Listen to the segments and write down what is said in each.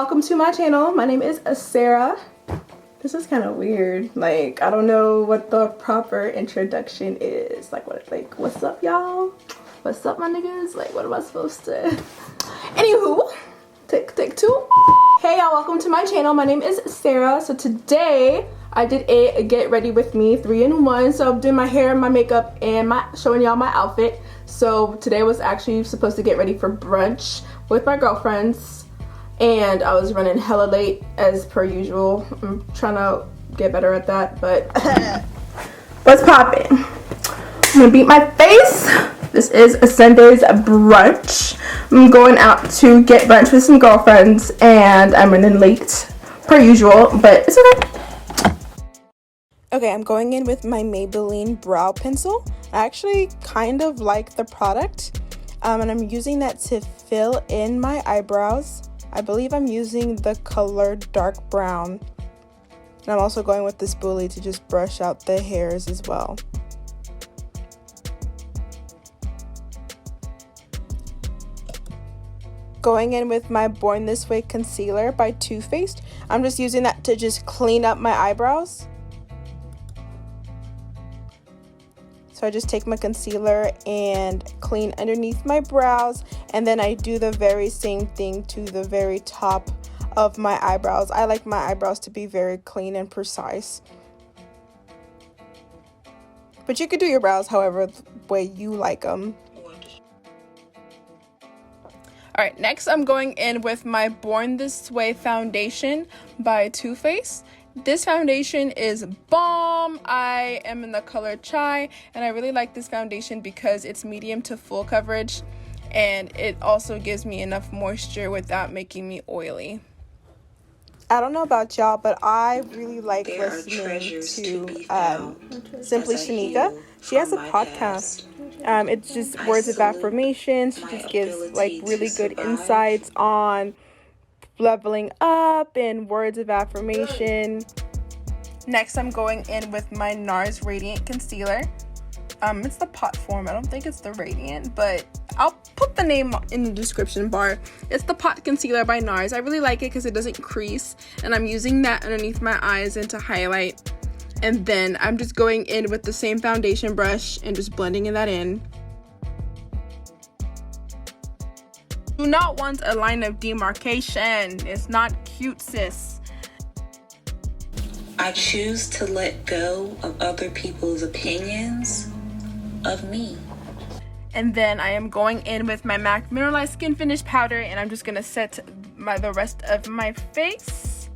Welcome to my channel. My name is Sarah. This is kind of weird. Like, I don't know what the proper introduction is. Like, what's up, y'all? What's up, my niggas? Like, what am I supposed to? Anywho, take two. Hey, y'all, welcome to my channel. My name is Sarah. So today I did a get ready with me 3-in-1. So I'm doing my hair, my makeup, and showing y'all my outfit. So today was actually supposed to get ready for brunch with my girlfriends. And I was running hella late as per usual. I'm trying to get better at that, but what's poppin'? I'm gonna beat my face. This is a Sunday's brunch. I'm going out to get brunch with some girlfriends and I'm running late per usual, but it's okay. Okay, I'm going in with my Maybelline brow pencil. I actually kind of like the product, and I'm using that to fill in my eyebrows. I believe I'm using the color dark brown. And I'm also going with the spoolie to just brush out the hairs as well. Going in with my Born This Way concealer by Too Faced. I'm just using that to just clean up my eyebrows. So I just take my concealer and clean underneath my brows, and then I do the very same thing to the very top of my eyebrows. I like my eyebrows to be very clean and precise. But you could do your brows however way you like them. Alright, next I'm going in with my Born This Way foundation by Too Faced. This foundation is bomb. I am in the color Chai, and I really like this foundation because it's medium to full coverage, and it also gives me enough moisture without making me oily. I don't know about y'all, but I really like listening to Simply Shanika. She has a podcast. It's just words of affirmation. She just gives like really good insights on leveling up and words of affirmation. Next, I'm going in with my NARS Radiant Concealer. It's the pot form. I don't think it's the Radiant, but I'll put the name in the description bar. It's the pot concealer by NARS. I really like it because it doesn't crease, and I'm using that underneath my eyes and to highlight. And then I'm just going in with the same foundation brush and just blending that in. Do not want a line of demarcation. It's not cute, sis. I choose to let go of other people's opinions of me. And then I am going in with my MAC Mineralized Skin Finish powder, and I'm just gonna set the rest of my face.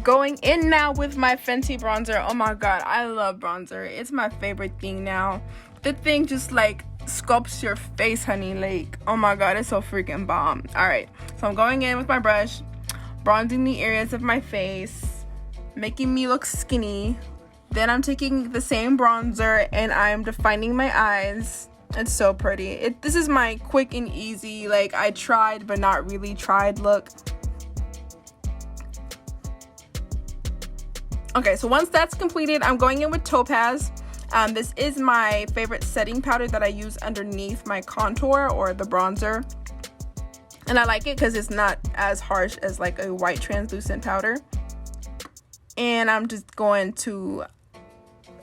Going in now with my Fenty bronzer. Oh my god, I love bronzer. It's my favorite thing now. The thing just like sculpts your face, honey. Like, oh my god, it's so freaking bomb. Alright, so I'm going in with my brush, bronzing the areas of my face, making me look skinny. Then I'm taking the same bronzer and I'm defining my eyes. It's so pretty. This is my quick and easy, like, I tried but not really tried look. Okay, so once that's completed, I'm going in with Topaz. This is my favorite setting powder that I use underneath my contour or the bronzer. And I like it because it's not as harsh as like a white translucent powder. And I'm just going to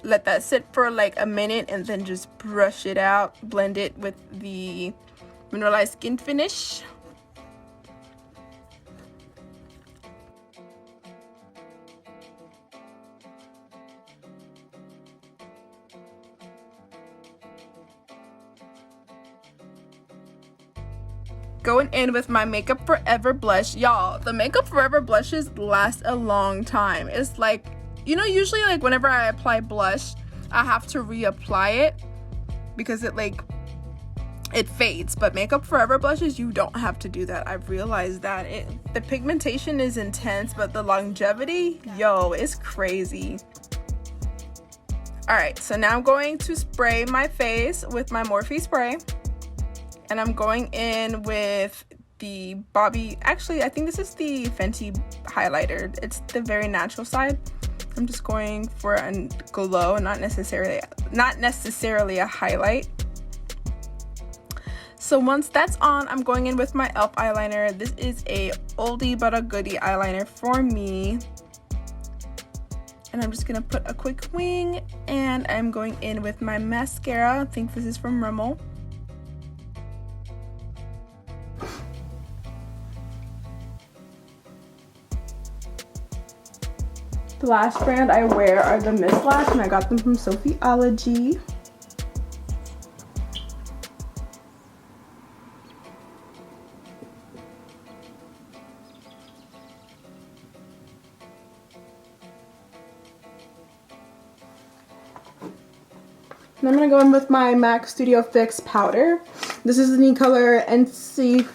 let that sit for like a minute and then just brush it out, blend it with the Mineralized Skin Finish. Going in with my Makeup Forever blush. Y'all, the Makeup Forever blushes last a long time. It's like, you know, usually like whenever I apply blush, I have to reapply it because it fades. But Makeup Forever blushes, you don't have to do that. I've realized that the pigmentation is intense, but the longevity, yo, it's crazy. Alright, so now I'm going to spray my face with my Morphe spray. And I'm going in with the Bobbi, actually I think this is the Fenty highlighter. It's the very natural side. I'm just going for a glow, not necessarily a highlight. So once that's on, I'm going in with my e.l.f. eyeliner. This is a oldie but a goodie eyeliner for me. And I'm just gonna put a quick wing, and I'm going in with my mascara. I think this is from Rimmel. The last brand I wear are the Miss Lash, and I got them from Sophiology. And I'm gonna go in with my MAC Studio Fix powder. This is in the color NC50.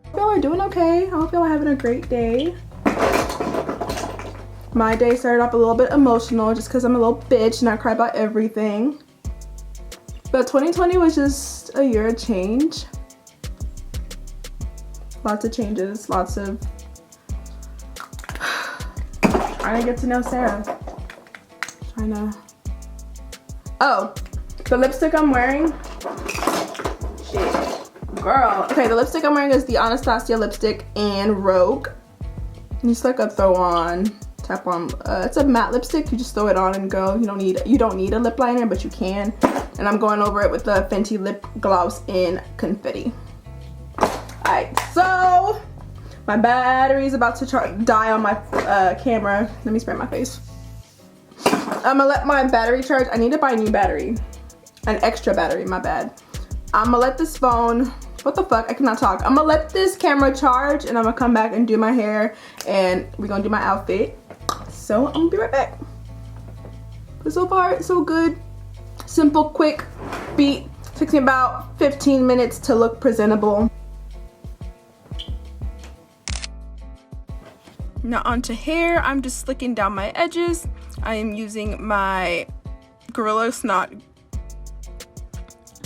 I hope y'all are doing okay. I hope y'all are having a great day. My day started off a little bit emotional just because I'm a little bitch and I cry about everything. But 2020 was just a year of change. Lots of changes, lots of... I didn't get to know Sarah. Oh, the lipstick I'm wearing. Shit. Girl. Okay, the lipstick I'm wearing is the Anastasia lipstick in Rogue. It's like a throw on. Tap on. It's a matte lipstick. You just throw it on and go. You don't need a lip liner, but you can. And I'm going over it with the Fenty lip gloss in Confetti. Alright, so my battery is about to die on my camera. Let me spray my face. I'm gonna let my battery charge. I need to buy a new battery, an extra battery. My bad. I'm gonna let this phone. What the fuck? I cannot talk. I'm gonna let this camera charge, and I'm gonna come back and do my hair, and we're gonna do my outfit. So I'm gonna be right back. But so far, it's so good. Simple, quick beat. Takes me about 15 minutes to look presentable. Now onto hair. I'm just slicking down my edges. I am using my Gorilla Snot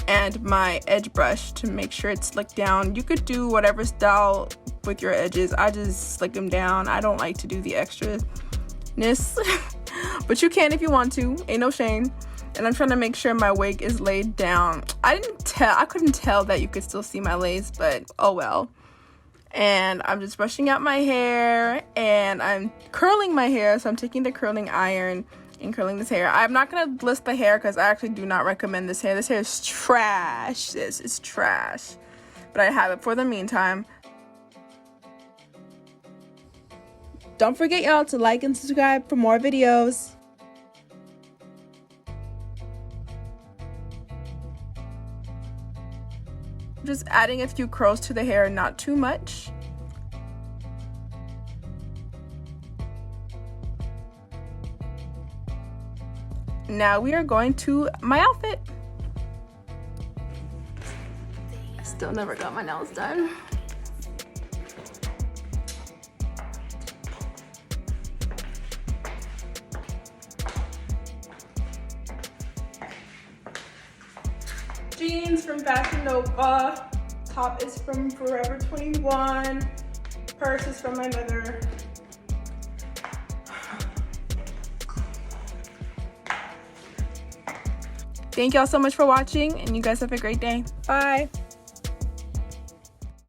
and my edge brush to make sure it's slicked down. You could do whatever style with your edges. I just slick them down. I don't like to do the extraness, but you can if you want to. Ain't no shame. And I'm trying to make sure my wig is laid down. I couldn't tell that you could still see my lace, but oh well. And I'm just brushing out my hair, and I'm curling my hair. So I'm taking the curling iron and curling this hair. I'm not gonna list the hair because I actually do not recommend this hair. This hair is trash. This is trash. But I have it for the meantime. Don't forget, y'all, to like and subscribe for more videos. Just adding a few curls to the hair, not too much. Now we are going to my outfit. I still never got my nails done. Jeans from Fashion Nova. Top is from Forever 21. Purse is from my mother. Thank y'all so much for watching, and you guys have a great day. Bye.